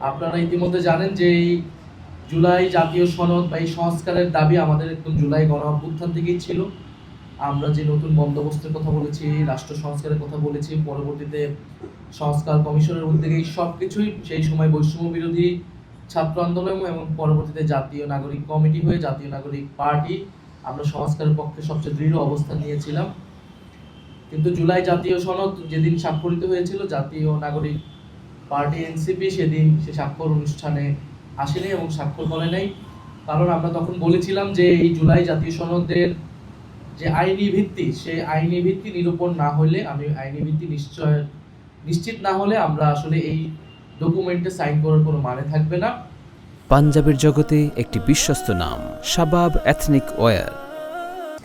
আপনারা ইতিমধ্যে জানেন যে এই জুলাই জাতীয় সনদ বা এই সংস্কারের দাবি আমাদের একদম জুলাই গণ অভ্যুত্থান থেকেই ছিল। আমরা যে নতুন বন্দোবস্তের কথা বলেছি, রাষ্ট্র সংস্কারের কথা বলেছি, পরবর্তীতে সংস্কার কমিশনের উদ্যোগে এই সব কিছুই সেই সময় বৈষম্য বিরোধী ছাত্র আন্দোলন এবং পরবর্তীতে জাতীয় নাগরিক কমিটি হয়ে জাতীয় নাগরিক পার্টি আমরা সংস্কারের পক্ষে সবচেয়ে দৃঢ় অবস্থান নিয়েছিলাম। কিন্তু জুলাই জাতীয় সনদ যেদিন স্বাক্ষরিত হয়েছিল, জাতীয় নাগরিক পার্টি এনসিপি সেদিন সে স্বাক্ষর অনুষ্ঠানে আসেনি এবং স্বাক্ষর করে নাই। কারণ আমরা তখন বলেছিলাম যে এই জুলাই জাতীয় সনদের যে আইনি ভিত্তি, সেই আইনি ভিত্তি নিরূপণ না হলে, আইনি ভিত্তি নিশ্চিত না হলে আমরা আসলে এই ডকুমেন্টে সাইন করার কোনো মানে থাকবে না। পাঞ্জাবের জগতে একটি বিশ্বস্ত নাম শাবাব এথনিক ওয়্যার।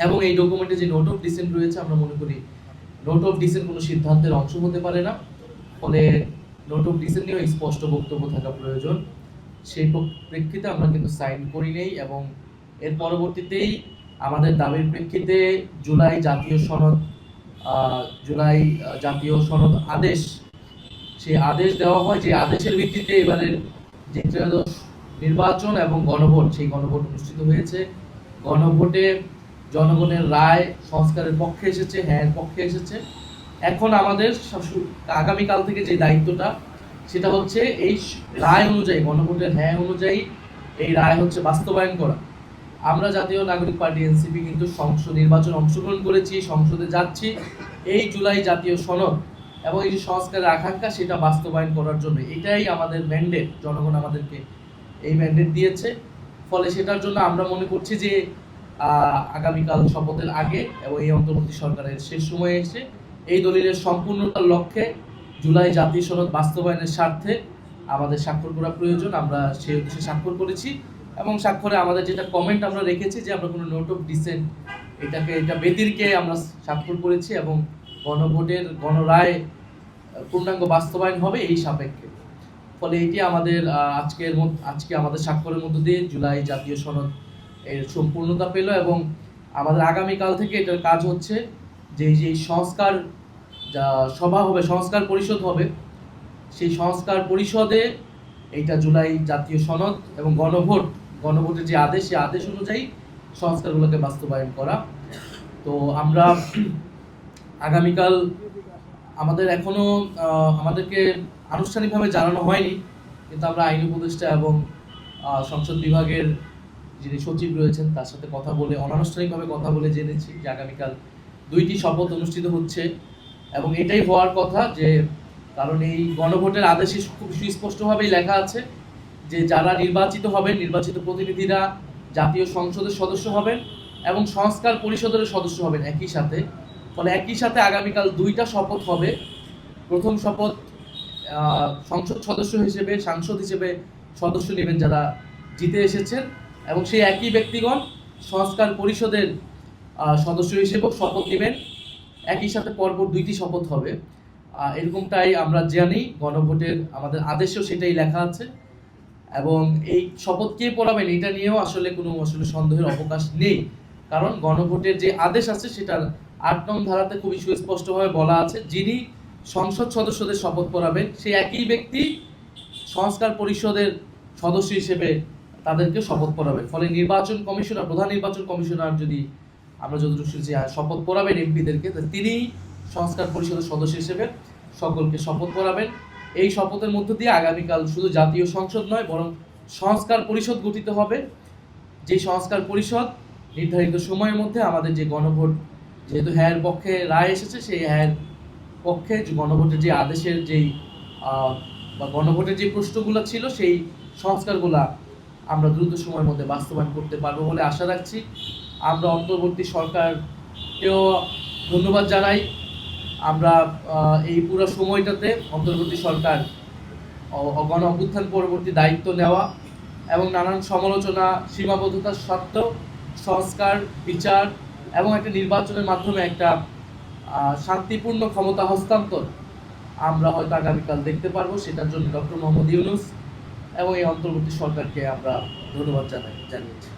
এবং এই ডকুমেন্টে যে নোট অফ ডিসেন্ট রয়েছে, আমরা মনে করি নোট অফ ডিসেন্ট কোনো সিদ্ধান্তের অংশ হতে পারে না। ফলে নোট অফ ডিসেন্ট নিয়েও স্পষ্ট বক্তব্য থাকা প্রয়োজন। সেই প্রেক্ষিতে আমরা কিন্তু সাইন করি নেই এবং এর পরবর্তীতেই আমাদের দাবির প্রেক্ষিতে জুলাই জাতীয় সনদ আদেশ, সেই আদেশ দেওয়া হয়। যে আদেশের ভিত্তিতে এবারের যে ত্রয়োদশ নির্বাচন এবং গণভোট, সেই গণভোট অনুষ্ঠিত হয়েছে। গণভোটে জনগণের রায় সংস্কারের পক্ষে এসেছে, হ্যাঁ পক্ষে এসেছে। এখন আমাদের আগামীকাল থেকে যে দায়িত্বটা, সেটা হচ্ছে এই রায় অনুযায়ী, গণভোটের হ্যাঁ অনুযায়ী এই রায় হচ্ছে বাস্তবায়ন করা। আমরা জাতীয় নাগরিক পার্টি এনসিপি কিন্তু সংসদ নির্বাচন অংশগ্রহণ করেছি, সংসদে যাচ্ছি এই জুলাই জাতীয় সনদ এবং এই যে সংস্কারের আকাঙ্ক্ষা, সেটা বাস্তবায়ন করার জন্য। এটাই আমাদের ম্যান্ডেট, জনগণ আমাদেরকে এই ম্যান্ডেট দিয়েছে। ফলে সেটার জন্য আমরা মনে করছি যে আগামীকাল শপথের আগে এবং এই অন্তর্বর্তী সরকারের শেষ সময়ে এসে এই দলিলের সম্পূর্ণতার লক্ষ্যে জুলাই জাতীয় সনদ বাস্তবায়নের স্বার্থে আমাদের স্বাক্ষর করা প্রয়োজন। আমরা সেই উদ্দেশ্যে স্বাক্ষর করেছি এবং স্বাক্ষরে আমাদের যেটা কমেন্ট আমরা রেখেছি যে আমরা কোনো নোট অফ ডিসেন্ট এটা ব্যতিরকে আমরা স্বাক্ষর করেছি এবং গণভোটের গণরায় পূর্ণাঙ্গ বাস্তবায়ন হবে এই সাপেক্ষে। ফলে এটি আমাদের আজকে আমাদের স্বাক্ষরের মধ্য দিয়ে জুলাই জাতীয় সনদ এর সম্পূর্ণতা পেল এবং আমাদের আগামীকাল থেকে এটার কাজ হচ্ছে যে সংস্কার সভা হবে, সংস্কার পরিষদ হবে, সেই সংস্কার পরিষদে এইটা জুলাই জাতীয় সনদ এবং গণভোটের যে আদেশ, সেই আদেশ অনুযায়ী সংস্কারগুলোকে বাস্তবায়ন করা। তো আমরা আগামীকাল আমাদেরকে আনুষ্ঠানিকভাবে জানানো হয়নি, কিন্তু আমরা আইন উপদেষ্টা এবং সংসদ বিভাগের যিনি সচিব রয়েছেন তার সাথে কথা বলে, অনানুষ্ঠানিকভাবে কথা বলে জেনেছি যে আগামীকাল 2টি শপথ অনুষ্ঠিত হচ্ছে এবং এটাই হওয়ার কথা। যে কারণ এই গণভোটের আদেশে খুব সুস্পষ্টভাবেই লেখা আছে যে যারা নির্বাচিত হবেন, নির্বাচিত প্রতিনিধিরা জাতীয় সংসদের সদস্য হবেন এবং সংস্কার পরিষদের সদস্য হবেন একই সাথে। ফলে একই সাথে আগামীকাল 2টা শপথ হবে। প্রথম শপথ সাংসদ হিসেবে সদস্য নেবেন যারা জিতে এসেছেন এবং সেই একই ব্যক্তিগণ সংস্কার পরিষদের সদস্য হিসেবেও শপথ নেবেন। একই সাথে পরপর 2টি শপথ হবে। এরকমটাই আমরা জানি, গণভোটের আমাদের আদেশেও সেটাই লেখা আছে এবং এই শপথ কে পড়াবেন এটা নিয়েও আসলে সন্দেহের অবকাশ নেই। কারণ গণভোটের যে আদেশ আছে সেটার 8 নং ধারাতে খুবই সুস্পষ্টভাবে বলা আছে যিনি সংসদ সদস্যদের শপথ পড়াবেন সেই একই ব্যক্তি সংস্কার পরিষদের সদস্য হিসেবে তাদেরকে শপথ পড়াবেন। ফলে প্রধান নির্বাচন কমিশনার যদি আমরা যতটুকু শুনছি শপথ পড়াবেন এমপিদেরকে, তিনি সংস্কার পরিষদের সদস্য হিসেবে সকলকে শপথ পড়াবেন। এই শপথের মধ্য দিয়ে আগামীকাল শুধু জাতীয় সংসদ নয়, বরং সংস্কার পরিষদ গঠিত হবে। যে সংস্কার পরিষদ নির্ধারিত সময়ের মধ্যে আমাদের যে গণভোট, যেহেতু হ্যাঁর পক্ষে রায় এসেছে, সেই হ্যাঁর পক্ষে গণভোটের যে আদেশের বা গণভোটের যে প্রশ্নগুলো ছিল, সেই সংস্কারগুলা আমরা দ্রুত সময়ের মধ্যে বাস্তবায়ন করতে পারবো বলে আশা রাখছি। আমরা অন্তর্বর্তী সরকারকেও ধন্যবাদ জানাই। আমরা এই পুরো সময়টাতে অন্তর্বর্তী সরকার গণ অভ্যুত্থান পরবর্তী দায়িত্ব নেওয়া এবং নানান সমালোচনা, সীমাবদ্ধতা সত্ত্বেও সংস্কার, বিচার এবং একটা নির্বাচনের মাধ্যমে একটা শান্তিপূর্ণ ক্ষমতা হস্তান্তর আমরা হয়তো আগামীকাল দেখতে পারবো। সেটার জন্য ডক্টর মোহাম্মদ ইউনূস এবং এই অন্তর্বর্তী সরকারকে আমরা ধন্যবাদ জানিয়েছি।